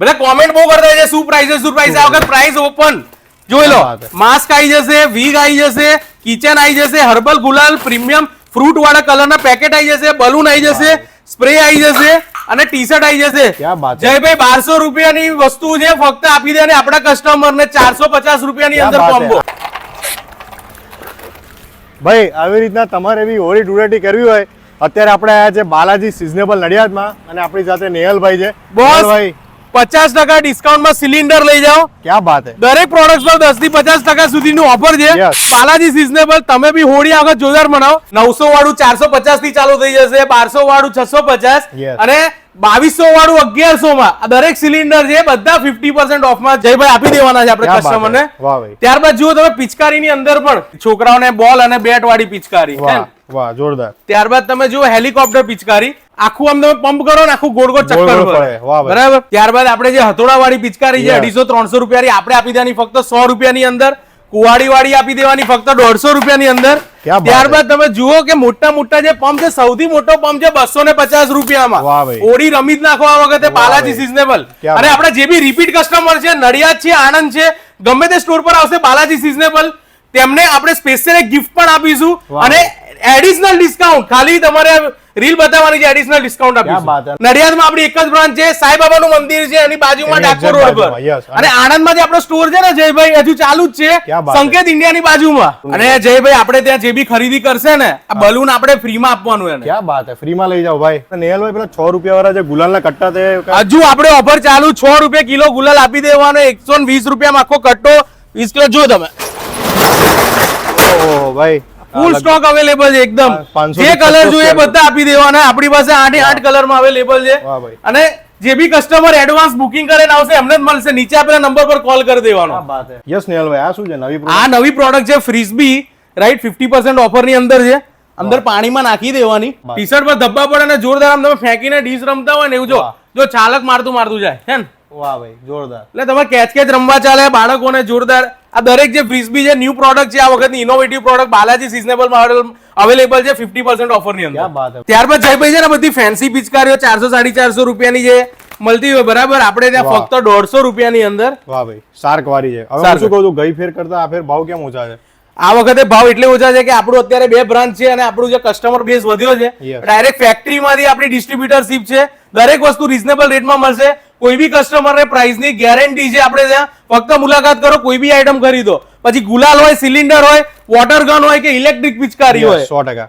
બધા કોમેન્ટ બહુ કરતા છે શું પ્રાઇસ આ વખત પ્રાઇસ ઓપન જોઈ લો. માસ્ક આવી જશે, વીગ આવી જશે, કિચન આવી જશે, હર્બલ ગુલાલ પ્રીમિયમ ફ્રૂટ વાળા કલરના પેકેટ આવી જશે, બલૂન આવી જશે, સ્પ્રે આવી જશે અને ટી શર્ટ આવી જશે. જયભાઈ 1200 રૂપિયાની વસ્તુ છે, ફક્ત આપી દે અને આપણા કસ્ટમર ને 450 રૂપિયાની અંદર કોમ્બો. ભાઈ આવી રીતના તમારે એવી હોળી ધૂળેટી કરવી હોય, અત્યારે આપણે આયા છે બાલાજી સિઝનેબલ નડિયાદમાં અને આપણી સાથે નેહલભાઈ છે. બોસ ભાઈ 50% ડિસ્કાઉન્ટમાં સિલિન્ડર લઈ જાઓ. ક્યાં બાત હે. દરેક પ્રોડક્ટ પર 10 થી 50% સુધીનું ઓફર છે. બાલાજી સિઝનેબલ તમે બી હોળી આગળ જોરદાર મનાવો. 900 વાળું 450 થી ચાલુ થઈ જશે, 1200 વાળું 650 અને 2200 વાળું 1100 માં. આ દરેક સિલિન્ડર છે બધા 50% ઓફમાં જયભાઈ આપી દેવાના છે આપણે કસ્ટમરને. ત્યારબાદ જુઓ તમે પિચકારીની અંદર પણ છોકરાઓને બોલ અને બેટ વાળી પિચકારી. વાહ જોરદાર. ત્યારબાદ તમે જુઓ હેલિકોપ્ટર પિચકારી, આખું આમ તમે પંપ કરો ને આખું ગોળ ગોળ ચક્કર પડે. બરાબર. ત્યારબાદ આપણે જે હથોડા વાળી પિચકારી છે 250-300 રૂપિયાની આપણે આપી દેવાની ફક્ત 100 રૂપિયાની અંદર. કુવાડી વાળી આપી દેવાની ફક્ત 150 રૂપિયાની અંદર. ત્યારબાદ તમે જુઓ કે મોટા મોટા જે પંપ છે, સૌથી મોટો પંપ છે 250 રૂપિયામાં. હોળી રમી જ નાખો આ વખતે બાલાજી સિઝનેબલ. અને આપણે જે બી રિપીટ કસ્ટમર છે, નડિયાદ છે, આણંદ છે, ગમે તે સ્ટોર પર આવશે બાલાજી સિઝનેબલ, તેમને આપણે સ્પેશિયલ એક ગિફ્ટ પણ આપીશું અને એડિશનલ ડિસ્કાઉન્ટ. ખાલી તમારે રીલ બતાવવાની છે, એડિશનલ ડિસ્કાઉન્ટ આપીશું. નડિયાદમાં આપણી એક જ બ્રાન્ચ છે, સાઈબાબાનું મંદિર છે એની બાજુમાં ડાકોર રોડ પર. અને આણંદમાં જે આપણો સ્ટોર છે ને જયભાઈ હજુ ચાલુ જ છે, સંકેત ઇન્ડિયાની બાજુમાં. અને જયભાઈ આપણે ત્યાં જે બી ખરીદી કરશે ને આ બલૂન આપણે ફ્રીમાં આપવાનું એને. ક્યાં બાત હે, ફ્રીમાં લઈ જાઓ ભાઈ. નેહલભાઈ પેલા 6 રૂપિયા વાળા જે ગુલાલના કટ્ટા તે હજુ આપણે ઓફર ચાલુ, 6 રૂપિયા કિલો ગુલાલ આપી દેવાનો, 120 રૂપિયામાં આખો કટ્ટો 20 કિલો. જો તમે ઓહો ભાઈ ફૂલ સ્ટોક અવેલેબલ છે એકદમ. જે કલર જોઈએ બધા આપી દેવાના. આપણી પાસે 8 કલરમાં અવેલેબલ છે. અને જે બી કસ્ટમર એડવાન્સ બુકિંગ કરીને આવશે એમને જ મળશે. નીચે આપેલા નંબર પર કોલ કરી દેવાનો. યસ નેહલભાઈ આ શું છે નવી આ નવી પ્રોડક્ટ છે ફ્રીસ્બી, રાઈટ. 50% ઓફર ની અંદર છે. અંદર પાણીમાં નાખી દેવાની, ટી શર્ટ પર ધબ્બા પડે અને જોરદાર આમ તમે ફેંકીને ડીશ રમતા હોય ને એવું જો ચાલક મારતું જાય છે ને. વાહ ભાઈ જોરદાર. એટલે તમે કેચ રમવા ચાલે બાળકોને જોરદાર. આ દરેક જે ફ્રીસ્બી છે ન્યુ પ્રોડક્ટ છે, આ વખતની innovative product Balaji seasonable available છે 50% ઓફર ની અંદર. ત્યારબાદ જયભાઈ છે ને બધી ફેન્સી પિચકારીઓ 400-450 રૂપિયાની જે મળતી હોય, બરાબર, આપણે ત્યાં ફક્ત 150 રૂપિયાની અંદર. વાહ ભાઈ શાર્ક વાળી છે. હવે હું શું કહું છું, ગઈ ફેર કરતા આ ફેર ભાવ કેમ ઓછા છે? આ વખતે ભાવ એટલે ઓછા છે કે આપણું અત્યારે 2 બ્રાન્ચ છે અને આપણું જે કસ્ટમર બેઝ વધ્યો છે, ડાયરેક્ટ ફેક્ટરીમાંથી આપણી ડિસ્ટ્રીબ્યુટરશીપ છે. દરેક વસ્તુ રીઝનેબલ રેટમાં મળશે. કોઈ બી કસ્ટમરને પ્રાઇસની ગેરંટી છે. આપણે ત્યાં ફક્ત મુલાકાત કરો, કોઈ બી આઈટમ ખરીદો, પછી ગુલાલ હોય, સિલિન્ડર હોય, વોટર ગન હોય કે ઇલેક્ટ્રિક પિચકારી હોય, 100%